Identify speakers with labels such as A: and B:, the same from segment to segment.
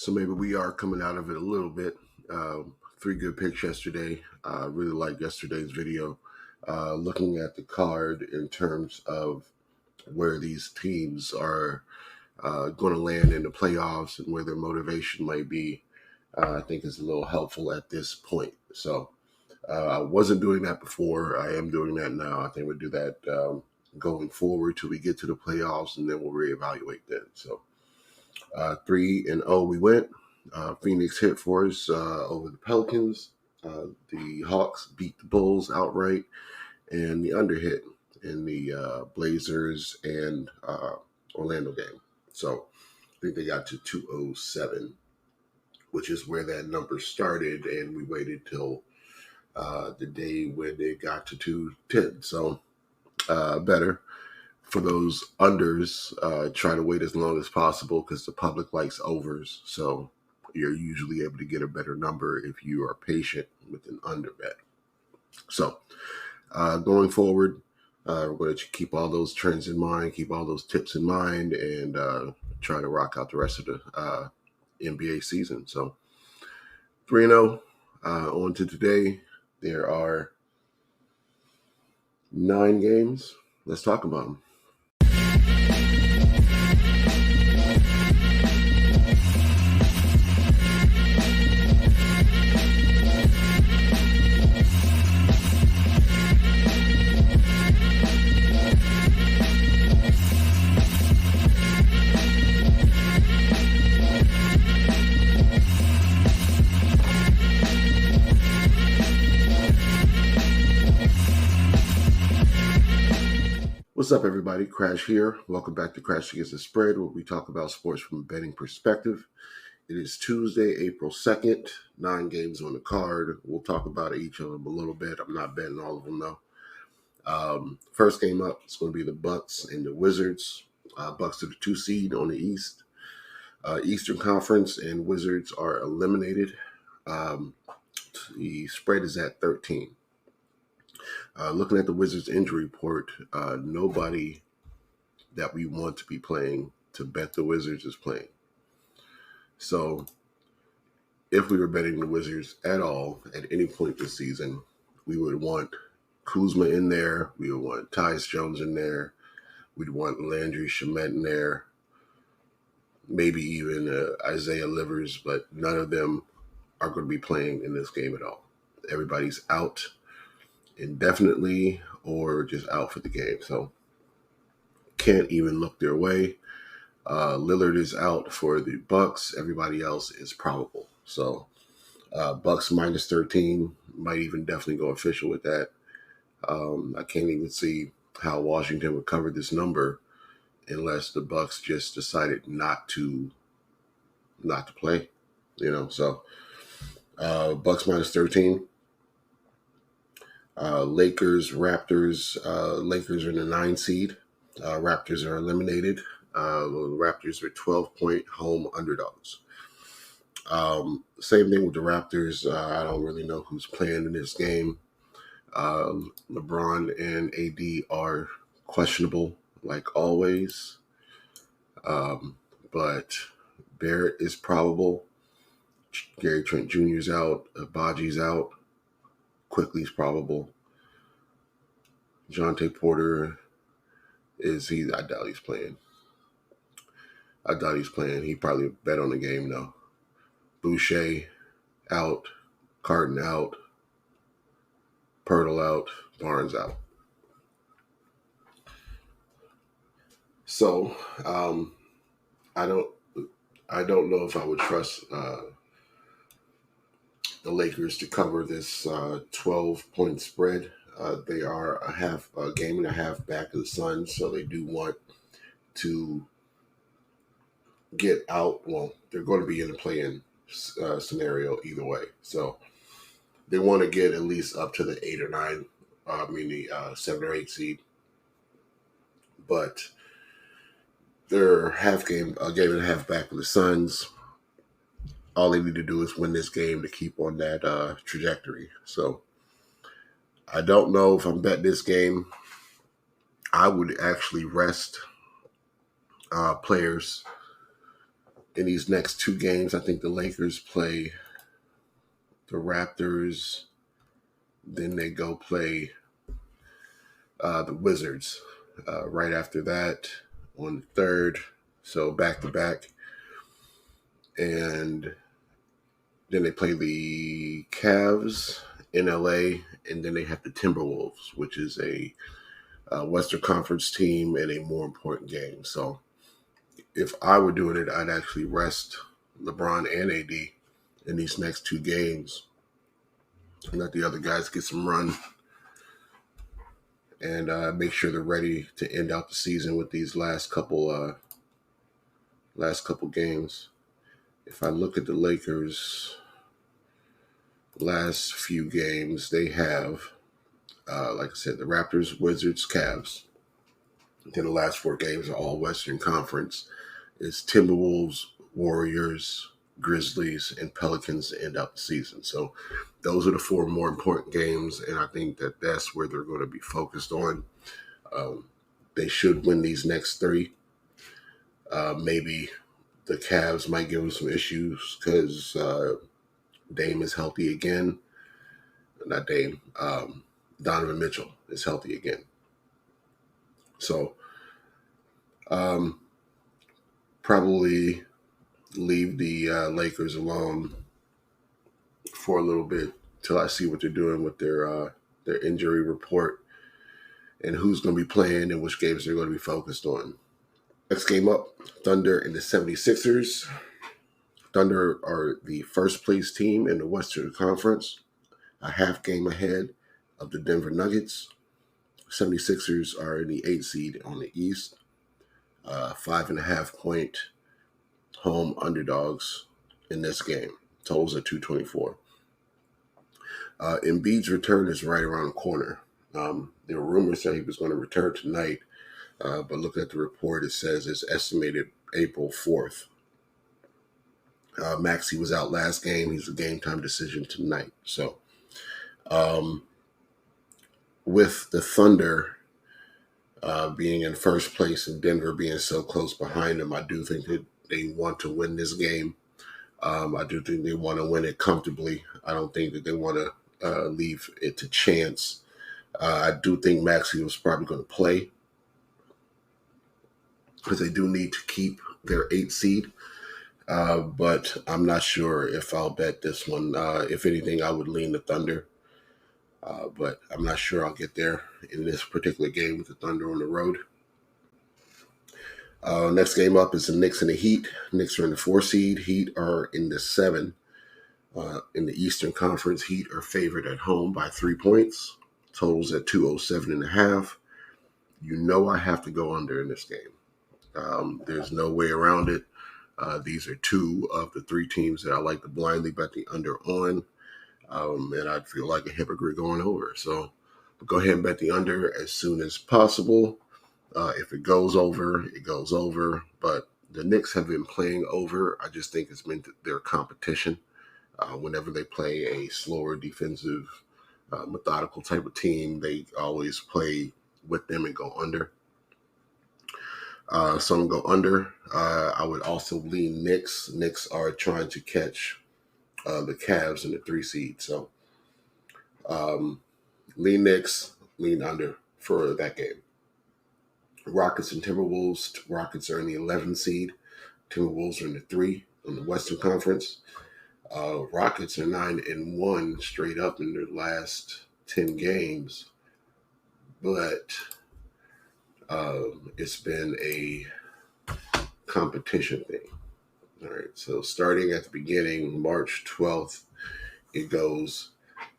A: So maybe we are coming out of it a little bit. Three good picks yesterday. Really liked yesterday's video. Looking at the card in terms of where these teams are going to land in the playoffs and where their motivation might be, I think is a little helpful at this point. So I wasn't doing that before. I am doing that now. I think we'll do that going forward till we get to the playoffs, and then we'll reevaluate then. So 3-0 we went. Phoenix hit for us over the Pelicans. The Hawks beat the Bulls outright, and the under hit in the Blazers and Orlando game. So I think they got to 207, which is where that number started, and we waited till the day when they got to 210. So better. For those unders, try to wait as long as possible because the public likes overs. So you're usually able to get a better number if you are patient with an under bet. So going forward, we're going to keep all those trends in mind, keep all those tips in mind, and try to rock out the rest of the NBA season. So 3-0 on to today. There are 9 games. Let's talk about them. What's up, everybody? Crash here. Welcome back to Crash Against the Spread, where we talk about sports from a betting perspective. It is Tuesday, April 2nd, 9 games on the card. We'll talk about each of them a little bit. I'm not betting all of them, though. First game up is going to be the Bucks and the Wizards. Bucks are the 2 seed on the East. Eastern Conference, and Wizards are eliminated. The spread is at 13. Looking at the Wizards injury report, nobody that we want to be playing to bet the Wizards is playing. So if we were betting the Wizards at all at any point this season, we would want Kuzma in there. We would want Tyus Jones in there. We'd want Landry Shamet in there. Maybe even Isaiah Livers, but none of them are going to be playing in this game at all. Everybody's out indefinitely or just out for the game. So can't even look their way. Lillard is out for the Bucks. Everybody else is probable. So Bucks minus 13 might even definitely go official with that. I can't even see how Washington would cover this number unless the Bucks just decided not to play. So Bucks minus 13. Lakers, Raptors. Lakers are in the 9 seed. Raptors are eliminated. The Raptors are 12-point home underdogs. Same thing with the Raptors. I don't really know who's playing in this game. LeBron and AD are questionable, like always. But Barrett is probable. Gary Trent Jr. is out. Baji's out. Quickly's probable. Jonte Porter I doubt he's playing. He probably bet on the game though. Boucher out. Carton out. Pirtle out. Barnes out. So I don't know if I would trust the Lakers to cover this 12-point spread. They are a game and a half back of the Suns, so they do want to get out. Well, they're going to be in a play-in scenario either way. So they want to get at least up to the 8 or 9, the 7 or 8 seed. But they're a game and a half back of the Suns. All they need to do is win this game to keep on that trajectory. So I don't know if I'm betting this game. I would actually rest players in these next two games, I think the Lakers play the Raptors, then they go play the Wizards right after that on the third. So back to back. And then they play the Cavs in LA, and then they have the Timberwolves, which is a Western Conference team and a more important game. So if I were doing it, I'd actually rest LeBron and AD in these next two games and let the other guys get some run and make sure they're ready to end out the season with these last couple games. If I look at the Lakers' last few games, they have, like I said, the Raptors, Wizards, Cavs. Then the last four games are all Western Conference. It's Timberwolves, Warriors, Grizzlies, and Pelicans to end out the season. So those are the four more important games, and I think that that's where they're going to be focused on. They should win these next three. Maybe the Cavs might give them some issues because Dame is healthy again. Not Dame. Donovan Mitchell is healthy again. So probably leave the Lakers alone for a little bit till I see what they're doing with their injury report and who's going to be playing and which games they're going to be focused on. Next game up, Thunder and the 76ers. Thunder are the first place team in the Western Conference, a half game ahead of the Denver Nuggets. 76ers are in the 8th seed on the East, 5.5 point home underdogs in this game. Totals at 224. Embiid's return is right around the corner. There were rumors that he was going to return tonight, but looking at the report, it says it's estimated April 4th. Maxey was out last game. He's a game time decision tonight. So with the Thunder being in first place and Denver being so close behind them, I do think that they want to win this game. I do think they want to win it comfortably. I don't think that they want to leave it to chance. I do think Maxey was probably going to play because they do need to keep their 8th seed. But I'm not sure if I'll bet this one. If anything, I would lean the Thunder. But I'm not sure I'll get there in this particular game with the Thunder on the road. Next game up is the Knicks and the Heat. Knicks are in the 4 seed. Heat are in the 7. In the Eastern Conference, Heat are favored at home by 3 points. Totals at 207.5. You know I have to go under in this game. There's no way around it. These are two of the 3 teams that I like to blindly bet the under on. And I'd feel like a hypocrite going over. So go ahead and bet the under as soon as possible. If it goes over, it goes over. But the Knicks have been playing over. I just think it's been their competition. Whenever they play a slower defensive, methodical type of team, they always play with them and go under. So I'm going to go under. I would also lean Knicks. Knicks are trying to catch the Cavs in the 3 seed. So lean Knicks, lean under for that game. Rockets and Timberwolves. Rockets are in the 11th seed. Timberwolves are in the 3 on the Western Conference. Rockets are 9-1 straight up in their last 10 games. But it's been a competition thing. All right, so starting at the beginning, March 12th, it goes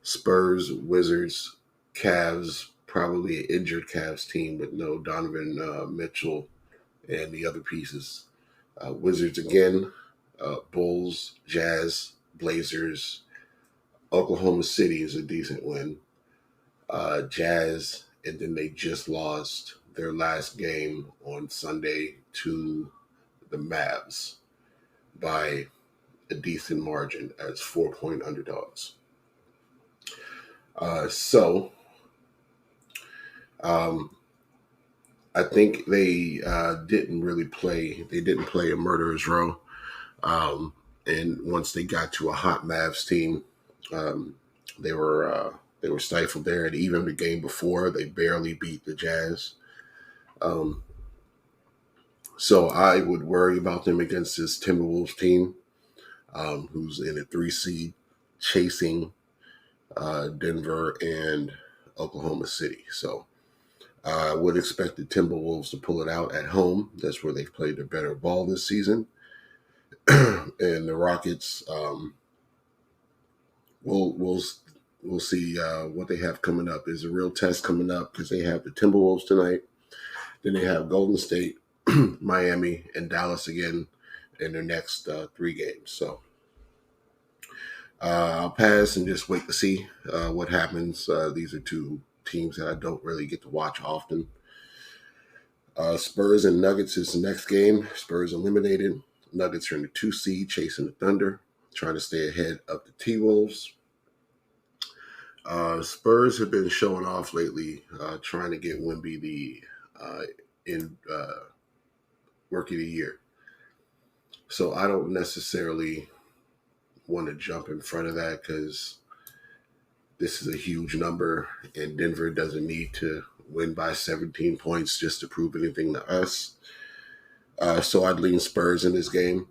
A: Spurs, Wizards, Cavs, probably an injured Cavs team with no Donovan Mitchell and the other pieces. Wizards again, Bulls, Jazz, Blazers. Oklahoma City is a decent win. Jazz, and then they just lost their last game on Sunday to the Mavs by a decent margin as 4-point underdogs. I think they didn't play a murderer's row. Um, and once they got to a hot Mavs team, um, they were they were stifled there. And even the game before, they barely beat the Jazz. Um, so I would worry about them against this Timberwolves team, who's in a 3 seed, chasing Denver and Oklahoma City. So I would expect the Timberwolves to pull it out at home. That's where they've played their better ball this season. And the Rockets, we'll we'll see what they have coming up. There's a real test coming up because they have the Timberwolves tonight. Then they have Golden State, Miami, and Dallas again in their next 3 games. So I'll pass and just wait to see what happens. These are two teams that I don't really get to watch often. Spurs and Nuggets is the next game. Spurs eliminated. Nuggets are in the 2 seed, chasing the Thunder, trying to stay ahead of the T-Wolves. Spurs have been showing off lately, trying to get Wemby the in Rookie of the Year. So I don't necessarily want to jump in front of that because this is a huge number, and Denver doesn't need to win by 17 points just to prove anything to us. So I'd lean Spurs in this game.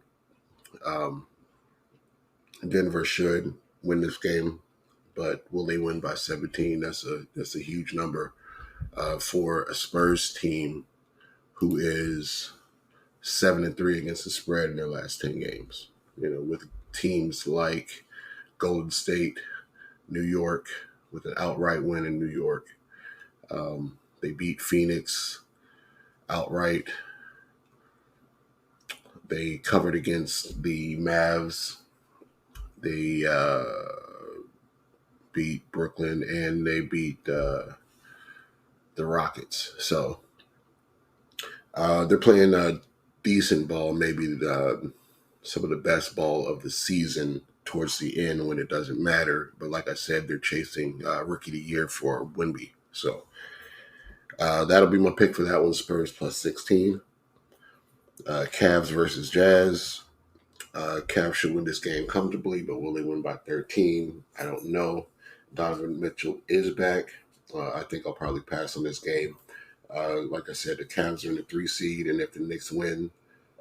A: Denver should win this game, but will they win by 17? That's a huge number for a Spurs team who is 7-3 against the spread in their last 10 games. With teams like Golden State, New York, with an outright win in New York. They beat Phoenix outright. They covered against the Mavs. They beat Brooklyn, and they beat the Rockets. So they're playing decent ball, maybe some of the best ball of the season towards the end when it doesn't matter. But like I said, they're chasing Rookie of the Year for Wemby. So that'll be my pick for that one, Spurs plus 16. Cavs versus Jazz. Cavs should win this game comfortably, but will they win by 13? I don't know. Donovan Mitchell is back. I think I'll probably pass on this game. Like I said, the Cavs are in the 3 seed, and if the Knicks win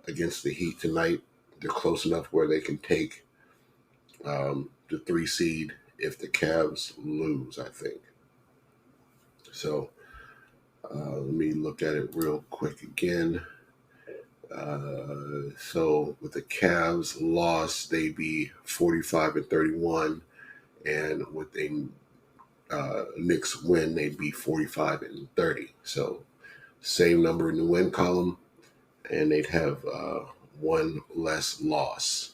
A: against the Heat tonight, they're close enough where they can take the 3 seed if the Cavs lose, I think. So let me look at it real quick again. So with the Cavs loss, they'd be 45-31, and with a Knicks win, they'd be 45-30. So same number in the win column, and they'd have one less loss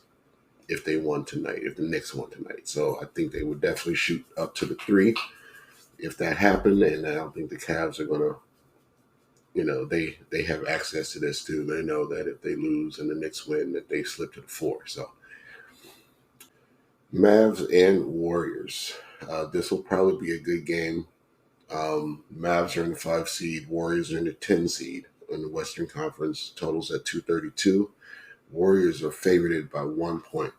A: if they won tonight, if the Knicks won tonight. So I think they would definitely shoot up to the 3 if that happened, and I don't think the Cavs are going to, they have access to this too. They know that if they lose and the Knicks win, that they slip to the 4. So Mavs and Warriors. This will probably be a good game. Mavs are in the 5 seed. Warriors are in the 10 seed in the Western Conference. Totals at 232. Warriors are favored by 1 point.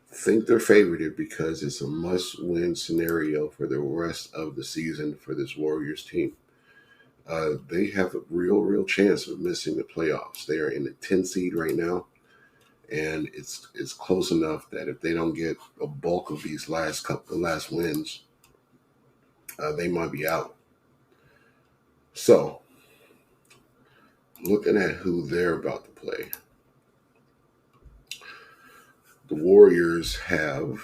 A: Think they're favored because it's a must-win scenario for the rest of the season for this Warriors team. They have a real chance of missing the playoffs. They are in the 10 seed right now, and it's close enough that if they don't get a bulk of these last wins, they might be out. So, looking at who they're about to play, the Warriors have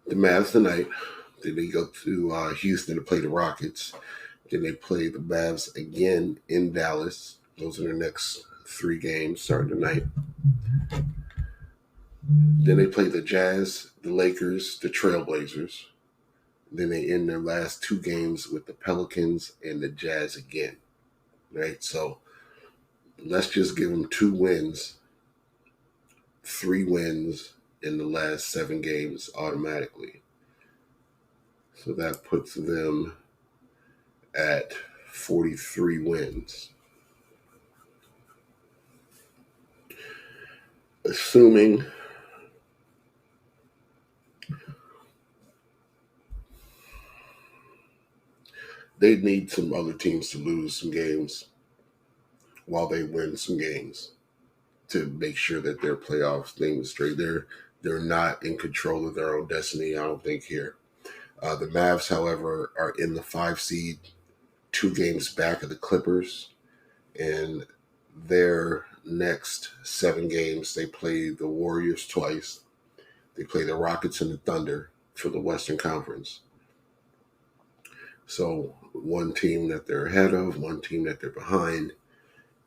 A: the Mavs tonight. Then they go to Houston to play the Rockets. Then they play the Mavs again in Dallas. Those are their next 3 games starting tonight. Then they play the Jazz, the Lakers, the Trailblazers. Then they end their last 2 games with the Pelicans and the Jazz again. Right? So let's just give them 2 wins, 3 wins in the last 7 games automatically. So that puts them at 43 wins. assuming they need some other teams to lose some games while they win some games to make sure that their playoff thing is straight. They're not in control of their own destiny, I don't think, here. The Mavs, however, are in the 5 seed, 2 games back of the Clippers, and their next 7 games, they play the Warriors twice. They play the Rockets and the Thunder for the Western Conference. So one team that they're ahead of, one team that they're behind,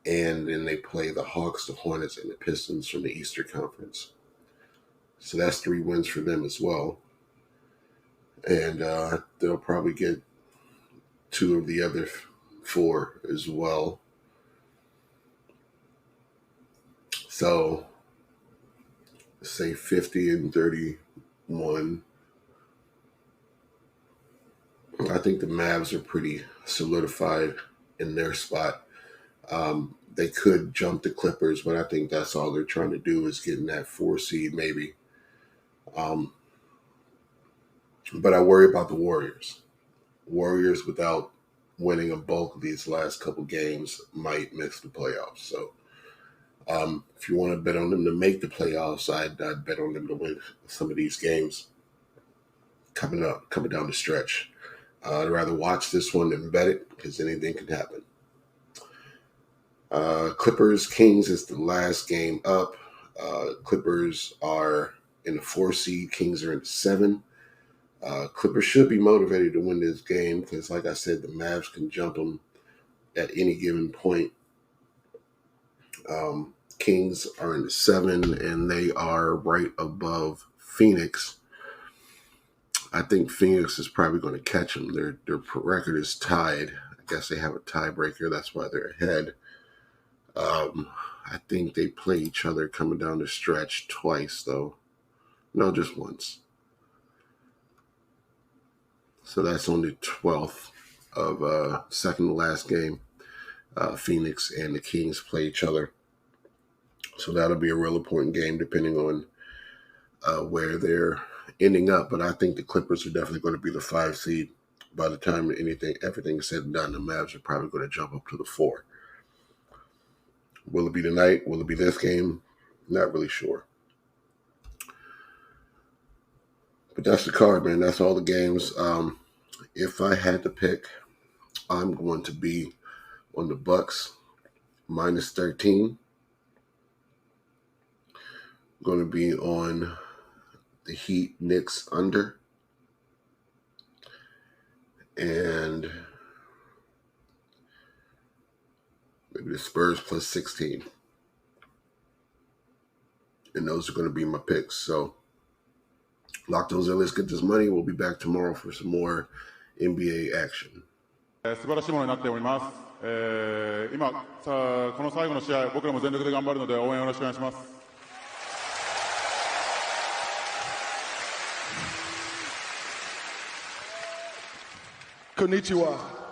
A: and then they play the Hawks, the Hornets, and the Pistons from the Eastern Conference. So that's 3 wins for them as well. And they'll probably get 2 of the other 4 as well. So say 50 and 31. I think the Mavs are pretty solidified in their spot. They could jump the Clippers, but I think that's all they're trying to do is get in that 4 seed maybe. But I worry about the Warriors. Warriors, without winning a bulk of these last couple games, might miss the playoffs. So if you want to bet on them to make the playoffs, I'd bet on them to win some of these games coming down the stretch. I'd rather watch this one than bet it because anything can happen. Clippers Kings is the last game up. Clippers are in the 4 seed. Kings are in the 7. Clippers should be motivated to win this game because, like I said, the Mavs can jump them at any given point. Kings are in the 7, and they are right above Phoenix. I think Phoenix is probably going to catch them. Their record is tied. I guess they have a tiebreaker. That's why they're ahead. I think they play each other coming down the stretch twice, though. No, just once. So that's on the 12th of second to last game. Phoenix and the Kings play each other. So that'll be a real important game depending on where they're ending up. But I think the Clippers are definitely going to be the 5 seed. By the time everything is said and done, the Mavs are probably going to jump up to the 4. Will it be tonight? Will it be this game? Not really sure. But that's the card, man. That's all the games. If I had to pick, I'm going to be on the Bucks minus 13. I'm going to be on the Heat Knicks under. And maybe the Spurs plus 16. And those are going to be my picks. So lock those in. Let's get this money. We'll be back tomorrow for some more NBA action.
B: 素晴らしいものになっております。今さあこの最後の試合、僕らも全力で頑張るので応援よろしくお願いします。
C: こんにちは。